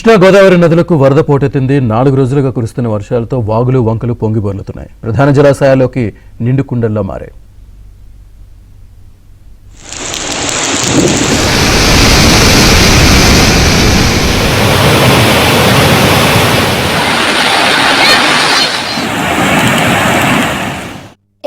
కృష్ణా గోదావరి నదులకు వరద పోటెత్తింది. 4 రోజులుగా కురుస్తున్న వర్షాలతో వాగులు వంకలు పొంగిబొర్లుతున్నాయి. ప్రధాన జలాశయాల్లోకి నిండు కుండల్లో మారాయి.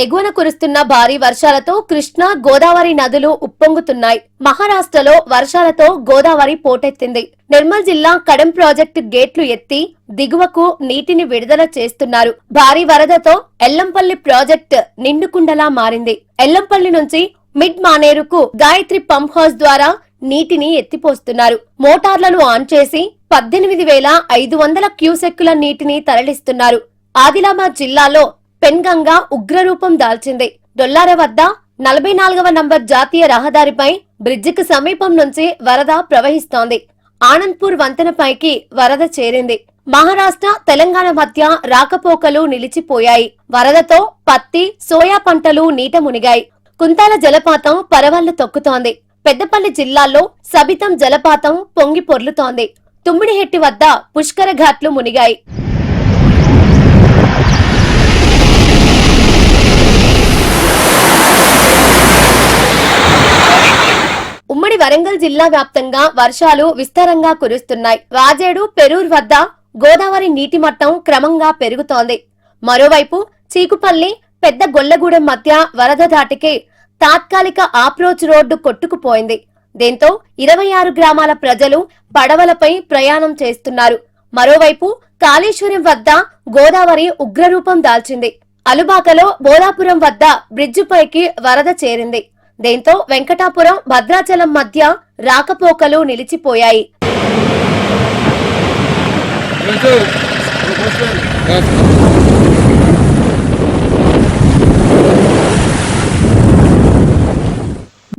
ఎగువన కురుస్తున్న భారీ వర్షాలతో కృష్ణా గోదావరి నదులు ఉప్పొంగుతున్నాయి. మహారాష్ట్రలో వర్షాలతో గోదావరి పోటెత్తింది. నిర్మల్ జిల్లా కడెం ప్రాజెక్టు గేట్లు ఎత్తి దిగువకు నీటిని విడుదల చేస్తున్నారు. భారీ వరదతో ఎల్లంపల్లి ప్రాజెక్టు నిండుకుండలా మారింది. ఎల్లంపల్లి నుంచి మిడ్ మానేరుకు గాయత్రి పంప్ హౌస్ ద్వారా నీటిని ఎత్తిపోస్తున్నారు. మోటార్లను ఆన్ చేసి 18,500 క్యూసెక్కుల నీటిని తరలిస్తున్నారు. ఆదిలాబాద్ జిల్లాలో పెన్గంగా ఉగ్రరూపం దాల్చింది. డొల్లార వద్ద 44వ నంబర్ జాతీయ రహదారిపై బ్రిడ్జికి సమీపం నుంచి వరద ప్రవహిస్తోంది. ఆనంద్పూర్ వంతెనపైకి వరద చేరింది. మహారాష్ట్ర తెలంగాణ మధ్య రాకపోకలు నిలిచిపోయాయి. వరదతో పత్తి సోయా పంటలు నీట మునిగాయి. కుంతాల జలపాతం పరవళ్లు తొక్కుతోంది. పెద్దపల్లి జిల్లాలో సబితం జలపాతం పొంగి పొర్లుతోంది. తుమ్మిడిహెట్టి వద్ద పుష్కర ఘాట్లు మునిగాయి. ఉమ్మడి వరంగల్ జిల్లా వ్యాప్తంగా వర్షాలు విస్తారంగా కురుస్తున్నాయి. రాజేడు పెరూర్ వద్ద గోదావరి నీటి మట్టం క్రమంగా పెరుగుతోంది. మరోవైపు చీకుపల్లి పెద్ద గొల్లగూడెం మధ్య వరద ధాటికి తాత్కాలిక అప్రోచ్ రోడ్డు కొట్టుకుపోయింది. దీంతో 26 గ్రామాల ప్రజలు పడవలపై ప్రయాణం చేస్తున్నారు. మరోవైపు కాళేశ్వరం వద్ద గోదావరి ఉగ్రరూపం దాల్చింది. అలుబాకలో బోలాపురం వద్ద బ్రిడ్జిపైకి వరద చేరింది. దీంతో వెంకటాపురం భద్రాచలం మధ్య రాకపోకలు నిలిచిపోయాయి.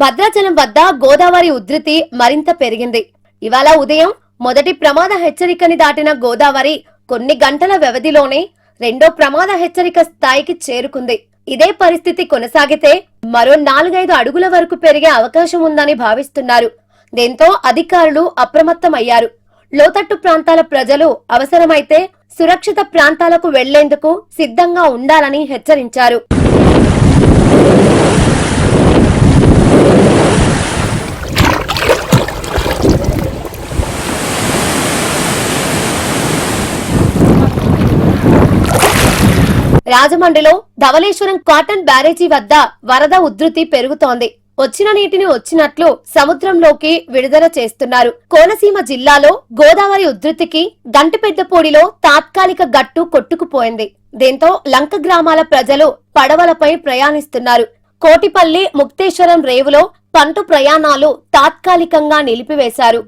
భద్రాచలం వద్ద గోదావరి ఉధృతి మరింత పెరిగింది. ఇవాళ ఉదయం మొదటి ప్రమాద హెచ్చరికని దాటిన గోదావరి కొన్ని గంటల వ్యవధిలోనే రెండో ప్రమాద హెచ్చరిక స్థాయికి చేరుకుంది. ఇదే పరిస్థితి కొనసాగితే మరో 4-5 అడుగుల వరకు పెరిగే అవకాశం ఉందని భావిస్తున్నారు. దీంతో అధికారులు అప్రమత్తమయ్యారు. లోతట్టు ప్రాంతాల ప్రజలు అవసరమైతే సురక్షిత ప్రాంతాలకు వెళ్లేందుకు సిద్ధంగా ఉండాలని హెచ్చరించారు. రాజమండ్రిలో ధవళేశ్వరం కాటన్ బ్యారేజీ వద్ద వరద ఉధృతి పెరుగుతోంది. వచ్చిన నీటిని వచ్చినట్లు సముద్రంలోకి విడుదల చేస్తున్నారు. కోనసీమ జిల్లాలో గోదావరి ఉధృతికి గంటిపెద్దపూడిలో తాత్కాలిక గట్టు కొట్టుకుపోయింది. దీంతో లంక గ్రామాల ప్రజలు పడవలపై ప్రయాణిస్తున్నారు. కోటిపల్లి ముక్తేశ్వరం రేవులో పంటు ప్రయాణాలు తాత్కాలికంగా నిలిపివేశారు.